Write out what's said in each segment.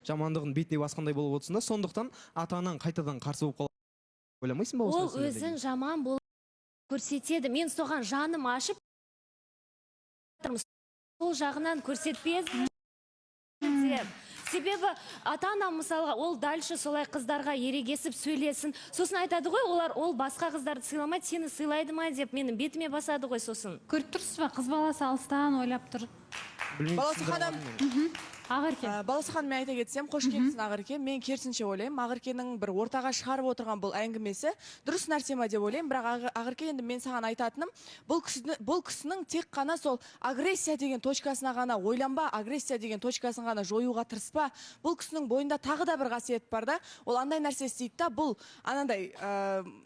жамандығын бетіне басқандай болып отырсын да, сондықтан ата-анаң қайтадан қарсы болып қалады ойламайсың ба? Ол өзін жаман болып көрсетеді. Мен соған жаным ашып сол жағынан көрсетпез. Себебі ата-ана мысалға ол дальше солай қыздарға ерегесіп сөйлесін. Сосын айтады ғой, ол басқа қыздарды сыйламайды, сені сыйлайды ма деп менің бетіме басады ғой сосын. Көріп тұрсыз ба, қыз баласы алыстан ойлап тұр. Баласы ханым, Ақерке. Баласы ханым, мен айта кетсем, қош келіпсің Ақерке. Мен керісінше ойлаймын, Ақеркенің бір ортаға шығарып отырған бұл әңгімесі дұрыс нәрсе ма деп ойлаймын. Бірақ Ақерке, енді мен саған айтатыным, бұл кісінің тек қана сол агрессия деген точкасына ғана ойланба, агрессия деген точкасын ғана жоюға тырыспа. Бұл кісінің бойында тағы да бір қасиет бар да, ол андай нәрсе істейді да, бұл анандай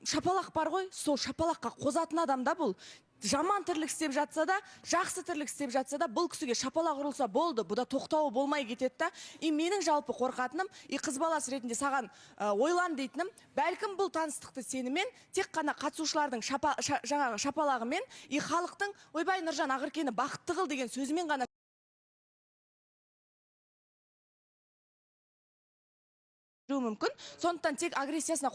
шапалақ бар ғой, сол шапалаққа қозатын адам да бұл. Жаман тірлік істеп жатса да, жақсы тірлік істеп жатса да, бұл кісіге шапалақ ұрылса болды, бұда тоқтауы болмай кетеді да. И менің жалпы қорқатыным, қыз баласы ретінде саған ойлан дейтінім, бәлкім бұл таныстықты сенімен тек қана қатысушылардың жаңағы шапалағымен, халықтың ойбай Нұржан Ақеркені бақытты қыл деген сөзімен ғана мүмкін. Сондықтан тек агрессиясына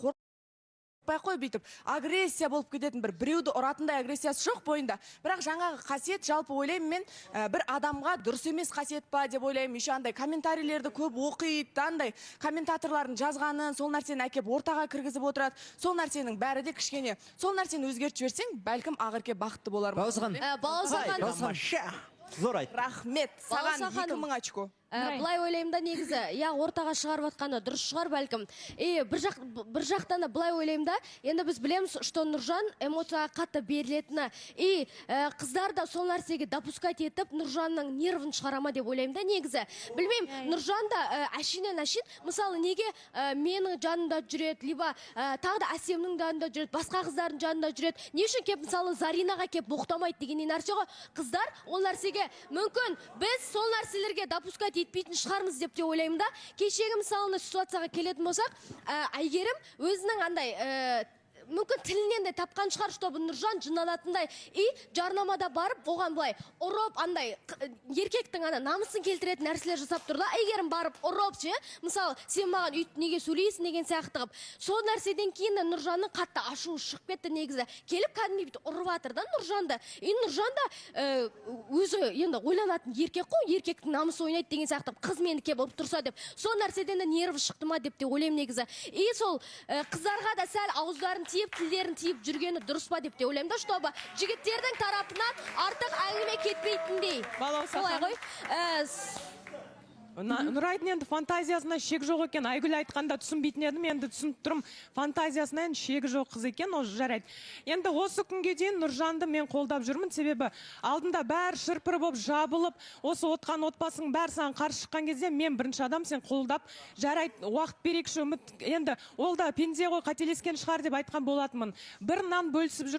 қой бүйтіп, агрессия болып кететін біреуді ұратындай агрессиясы жоқ бойында. Бірақ жаңағы қасиет жалпы ойлаймын мен бір адамға дұрыс емес қасиет па деп ойлаймын. Еще андай комментарийлерді көп оқиды, андай комментаторлардың жазғанын, сол нәрсені әкеп ортаға кіргізіп отырады. Сол нәрсенің бәрі де кішкене, сол нәрсені өзгертіп жіберсең, бәлкім Ақерке бақытты болар. Зор айт. Рахмет. Саған 2000 очко. Былай ойлаймын да негізі, ортаға шығарып атқаны дұрыс шығар бәлкім. Бір жақтан да былай ойлаймын да, енді біз білеміз, что Нұржан эмоцияға қатты берілетіні. Қыздар да сол нәрсеге допускать етіп, Нұржанның нервін шығарама деп ойлаймын да негізі. Білмеймін, Нұржан да әшінен, мысалы неге менің жанымда жүреді, либо тағы да Әсемнің жанында жүреді, басқа қыздардың жанында жүреді. Не үшін кеп, мысалы, Заринаға кеп боқтамайды деген нәрсе ғой. Қыздар ол нәрсеге мүмкін біз сол нәрселерге допускать етпейтін шығармыз деп те ойлаймын да. Кешегі мысалына ситуацияға келетін болсақ, Әйгерім өзінің андай мүмкін тілінен де тапқан шығар, что Нұржан жынданатындай. Жарнамада барып, оған былай ұрып, андай еркектің намысын келтіретін нәрселер жасап тұрды. Әйгерім барып ұрып, мысалы, сен маған үйт неге сөйлейсің деген сияқты қып. Сол нәрседен кейін Нұржанның қатты ашуы шығып кетті негізі. Келіп кәдімгі ұрып атыр да Нұржанды. Нұржан да өзі енді ойланатын еркек қой, еркектің намысы ойнайды деген сияқты қыз мені кеп ұрып тұрса деп. Сол нәрседен де нерві шықты ма деп те ойлаймын негізі. Сол қыздарға да сәл ауыздарын тілдерін тиіп жүргені дұрыс па деп те ойлаймын да, чтобы жігіттердің тарапынан артық әңгіме кетпейтіндей. Солай ғой. Нұрайдың енді фантазиясына шек жоқ екен. Айгүл айтқанда түсінбейтін едім, енді түсініп тұрым. Фантазиясына енді шегі жоқ қыз екен, ол жарайды. Енді осы күнге дейін Нұржанды мен қолдап жүрмін, себебі алдында бәрі шырпыр болып жабылып, осы отқан отбасың бәрі саған қарсы шыққан кезде мен бірінші адам сен қолдап, жарайды, уақыт берекші үміт. Енді ол да пенде ғой, қателескен шығар деп айтқан болатынмын. Бір нан бөлісіп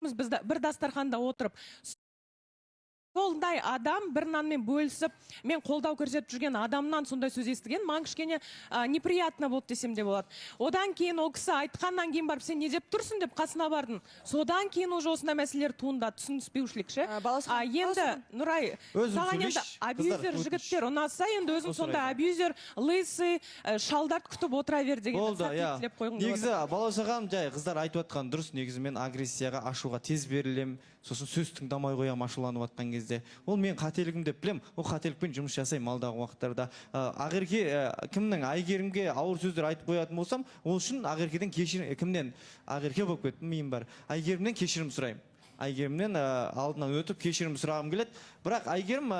жүрміз, біз бір дастарханда отырып. Солдай адам бір нанмен бөлісіп, мен қолдау көрсетіп жүрген адамнан сондай сөз естіген, маған кішкене неприятно болды десем де болады. Одан кейін ол кісі айтқаннан кейін барып, сен не деп тұрсың деп қасына бардың. Содан кейін уже осындай мәселелер туындады, түсініспеушілік ше. Енді Нұрай, саған енді абьюзер жігіттер ұнаса, енді өзің сондай абьюзер, лысый, шалдарды күтіп отыра бер деген сәттілеп қойғың болады. Негізі, баласағам жай қыздар айтып атқан дұрыс, негізі мен агрессияға, ашуға тез берілем, сосын сөз тыңдамай қоям ашуланып атқан кезде. Ол мен қателігім деп білем, ол қателікпен жұмыс жасаймын алдағы уақыттарда. Ақерке кімнің Айгерімге ауыр сөздер айтып қоятын болсам, ол үшін Ақеркеден кешірім, кімнен Ақерке болып кеттім, миым бар. Айгерімнен кешірім сұраймын. Айгерімнен алдынан өтіп кешірім сұрағым келеді. Бірақ Айгерім,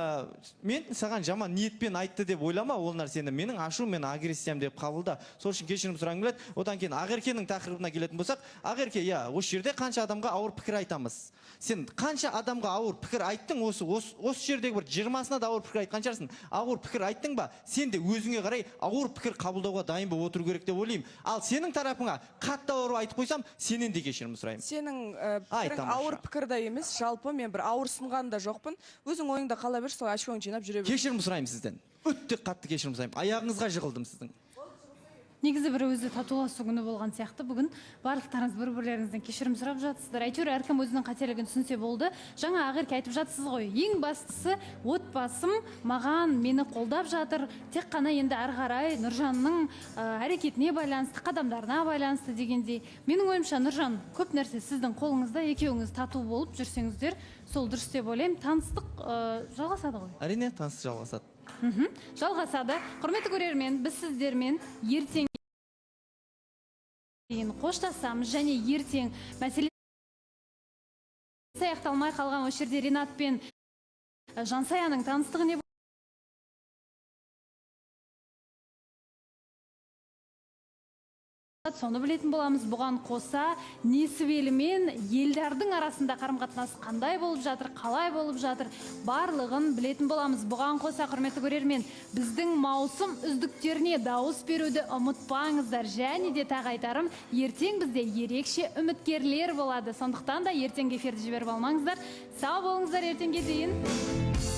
мен саған жаман ниетпен айтты деп ойлама, ол нәрсені менің ашу, мен агрессиям деп қабылда. Сол үшін кешірім сұрағым келеді. Одан кейін Ақеркенің тақырыбына келетін болсақ, Ақерке, осы жерде қанша адамға ауыр пікір айтамыз. Сен қанша адамға ауыр пікір айттың, осы жердегі бір 20-сына да ауыр пікір айтқан шығарсың. Ауыр пікір айттың ба, сен де өзіңе қарай ауыр пікір қабылдауға дайын болып отыру керек деп ойлаймын. Ал сенің тарапыңа қатты ауыр айтып қойсам, сенен де кешірім сұраймын. Сенің ауыр пікір да емес, жалпы мен бір ауыр сынған да жоқпын. Өзің ойыңда қала бер, сол очкоң жинап жүре бер. Кешірім сұраймын сізден. Өтте қатты кешірім сұраймын. Аяғыңызға жығылдым сіздің. негізі бір өзі татуласу күні болған сияқты бүгін барлықтарыңыз бір-бірлеріңізден кешірім сұрап жатсыздар. Әйтеуір әркім өзінің қателігін түсінсе болды. Жаңа Ақерке айтып жатсыз ғой, ең бастысы отбасым маған мені қолдап жатыр. Тек қана енді ары қарай Нұржанның әрекетіне байланысты, қадамдарына байланысты дегендей. Менің ойымша Нұржан, көп нәрсе сіздің қолыңызда, екеуіңіз тату болып жүрсеңіздер, сол дұрыс деп ойлаймын. Таныстық жалғасады ғой. Әрине, таныстық жалғасады. Жалғасады. Құрметті көрермен, біз сіздермен ертең қоштасамыз және ертең мәселе аяқталмай қалған осы жерде Ринат пен Жансаяның таныстығы не соны білетін боламыз. Бұған қоса Несібелі мен елдердің арасында қарым-қатынас қандай болып жатыр, қалай болып жатыр, барлығын білетін боламыз. Бұған қоса, құрметті көрермен, біздің маусым үздіктеріне дауыс беруді ұмытпаңыздар. Және де тағы айтарым, ертең бізде ерекше үміткерлер болады. Сондықтан да ертеңгі эфирді жіберіп алмаңыздар. Сау болыңыздар, ертеңге дейін.